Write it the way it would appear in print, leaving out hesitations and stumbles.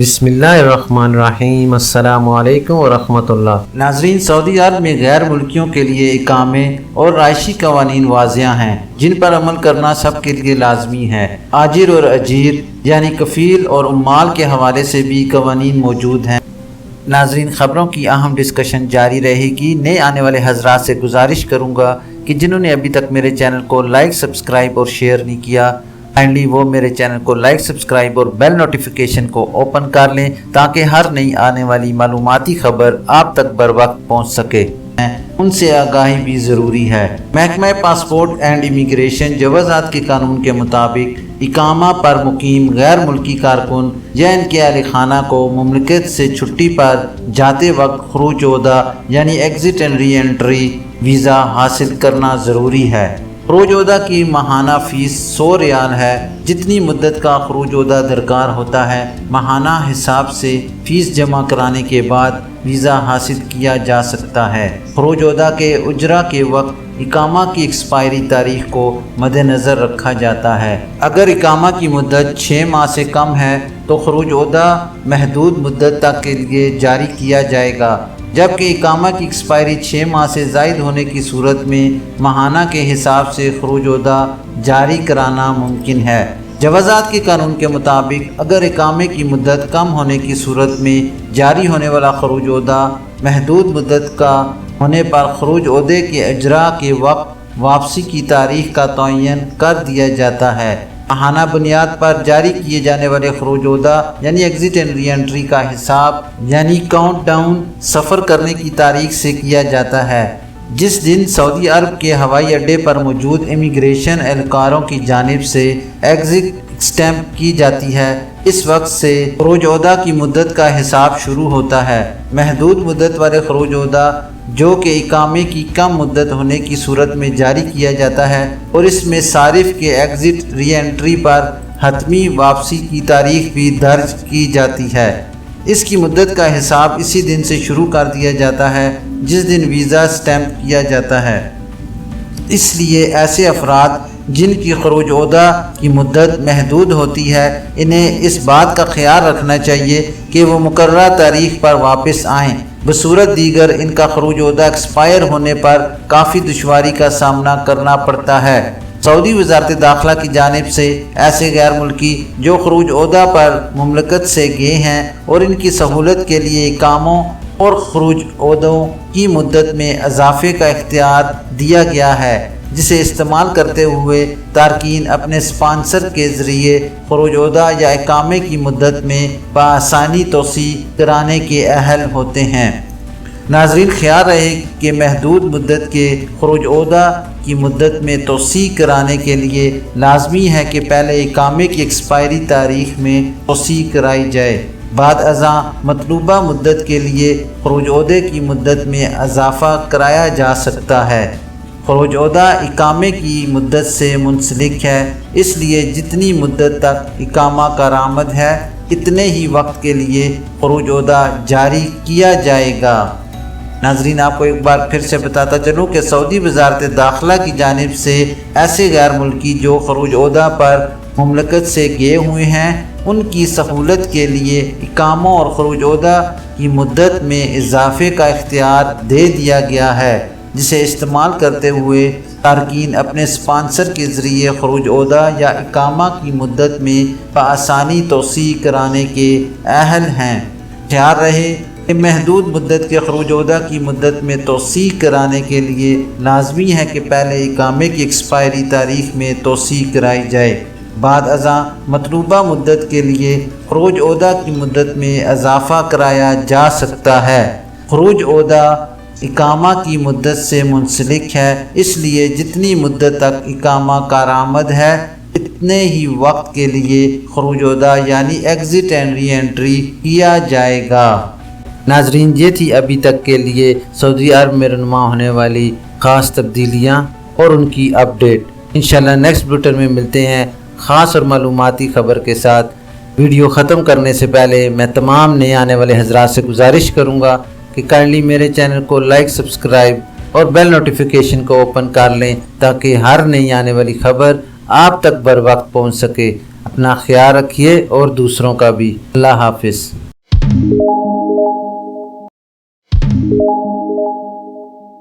بسم اللہ الرحمن الرحیم۔ السلام علیکم ورحمۃ اللہ۔ ناظرین، سعودی عرب میں غیر ملکیوں کے لیے اقامے اور رہائشی قوانین واضح ہیں جن پر عمل کرنا سب کے لیے لازمی ہے۔ آجر اور اجیر یعنی کفیل اور عمال کے حوالے سے بھی قوانین موجود ہیں۔ ناظرین، خبروں کی اہم ڈسکشن جاری رہے گی۔ نئے آنے والے حضرات سے گزارش کروں گا کہ جنہوں نے ابھی تک میرے چینل کو لائک، سبسکرائب اور شیئر نہیں کیا، کائنڈلی وہ میرے چینل کو لائک، سبسکرائب اور بیل نوٹیفیکیشن کو اوپن کر لیں تاکہ ہر نئی آنے والی معلوماتی خبر آپ تک بر وقت پہنچ سکے۔ ان سے آگاہی بھی ضروری ہے۔ محکمہ پاسپورٹ اینڈ امیگریشن جوازات کے قانون کے مطابق اقامہ پر مقیم غیر ملکی کارکن یا ان کے اہل خانہ کو مملکت سے چھٹی پر جاتے وقت خروج عہدہ یعنی exit and re entry visa حاصل کرنا ضروری ہے۔ خروج عہدہ کی ماہانہ فیس 100 ریال ہے۔ جتنی مدت کا خروج عہدہ درکار ہوتا ہے، ماہانہ حساب سے فیس جمع کرانے کے بعد ویزا حاصل کیا جا سکتا ہے۔ خروج عہدہ کے اجرا کے وقت اقامہ کی ایکسپائری تاریخ کو مد نظر رکھا جاتا ہے۔ اگر اقامہ کی مدت 6 ماہ سے کم ہے تو خروج عہدہ محدود مدت تک کے لیے جاری کیا جائے گا، جبکہ اقامہ کی ایکسپائری 6 ماہ سے زائد ہونے کی صورت میں ماہانہ کے حساب سے خروج عہدہ جاری کرانا ممکن ہے۔ جوازات کے قانون کے مطابق اگر اقامے کی مدت کم ہونے کی صورت میں جاری ہونے والا خروج عہدہ محدود مدت کا ہونے پر خروج عہدے کے اجرا کے وقت واپسی کی تاریخ کا تعین کر دیا جاتا ہے۔ ماہانہ بنیاد پر جاری کیے جانے والے خروج عہدہ یعنی ایگزٹ اینڈ ری انٹری کا حساب یعنی کاؤنٹ ڈاؤن سفر کرنے کی تاریخ سے کیا جاتا ہے، جس دن سعودی عرب کے ہوائی اڈے پر موجود امیگریشن اہلکاروں کی جانب سے ایگزٹ اسٹیمپ کی جاتی ہے۔ اس وقت سے خروج عہدہ کی مدت کا حساب شروع ہوتا ہے۔ محدود مدت والے خروج عہدہ جو کہ اقامے کی کم مدت ہونے کی صورت میں جاری کیا جاتا ہے اور اس میں صارف کے ایگزٹ ری انٹری پر حتمی واپسی کی تاریخ بھی درج کی جاتی ہے۔ اس کی مدت کا حساب اسی دن سے شروع کر دیا جاتا ہے جس دن ویزا سٹیمپ کیا جاتا ہے۔ اس لیے ایسے افراد جن کی خروج عہدہ کی مدت محدود ہوتی ہے، انہیں اس بات کا خیال رکھنا چاہیے کہ وہ مقررہ تاریخ پر واپس آئیں۔ بصورت دیگر ان کا خروج عہدہ ایکسپائر ہونے پر کافی دشواری کا سامنا کرنا پڑتا ہے۔ سعودی وزارت داخلہ کی جانب سے ایسے غیر ملکی جو خروج عہدہ پر مملکت سے گئے ہیں اور ان کی سہولت کے لیے اقاموں اور خروج عہدوں کی مدت میں اضافے کا اختیار دیا گیا ہے، جسے استعمال کرتے ہوئے تارکین اپنے اسپانسر کے ذریعے خروج عہدہ یا اقامے کی مدت میں بآسانی توسیع کرانے کے اہل ہوتے ہیں۔ ناظرین، خیال رہے کہ محدود مدت کے خروج عہدہ کی مدت میں توسیع کرانے کے لیے لازمی ہے کہ پہلے اقامے کی ایکسپائری تاریخ میں توسیع کرائی جائے۔ بعد ازاں مطلوبہ مدت کے لیے خروج عہدے کی مدت میں اضافہ کرایا جا سکتا ہے۔ خروج عہدہ اقامے کی مدت سے منسلک ہے، اس لیے جتنی مدت تک اقامہ کارآمد ہے اتنے ہی وقت کے لیے خروج عہدہ جاری کیا جائے گا۔ ناظرین، آپ کو ایک بار پھر سے بتاتا چلوں کہ سعودی وزارت داخلہ کی جانب سے ایسے غیر ملکی جو خروج عہدہ پر مملکت سے گئے ہوئے ہیں، ان کی سہولت کے لیے اقاموں اور خروج عہدہ کی مدت میں اضافے کا اختیار دے دیا گیا ہے، جسے استعمال کرتے ہوئے تارکین اپنے اسپانسر کے ذریعے خروج عہدہ یا اقامہ کی مدت میں بآسانی توسیع کرانے کے اہل ہیں۔ خیال رہے کہ محدود مدت کے خروج عہدہ کی مدت میں توسیع کرانے کے لیے لازمی ہے کہ پہلے اقامے کی ایکسپائری تاریخ میں توسیع کرائی جائے۔ بعد ازاں مطلوبہ مدت کے لیے خروج عہدہ کی مدت میں اضافہ کرایا جا سکتا ہے۔ خروج عہدہ اقامہ کی مدت سے منسلک ہے، اس لیے جتنی مدت تک اقامہ کارآمد ہے اتنے ہی وقت کے لیے خروج عہدہ یعنی ایگزٹ اینڈ ری انٹری کیا جائے گا۔ ناظرین، یہ تھی ابھی تک کے لیے سعودی عرب میں رونما ہونے والی خاص تبدیلیاں اور ان کی اپڈیٹ۔ انشاءاللہ نیکسٹ بلیٹن میں ملتے ہیں خاص اور معلوماتی خبر کے ساتھ۔ ویڈیو ختم کرنے سے پہلے میں تمام نئے آنے والے حضرات سے گزارش کروں گا کہ کائنڈلی میرے چینل کو لائک، سبسکرائب اور بیل نوٹیفیکیشن کو اوپن کر لیں تاکہ ہر نئی آنے والی خبر آپ تک بر وقت پہنچ سکے۔ اپنا خیال رکھیے اور دوسروں کا بھی۔ اللہ حافظ۔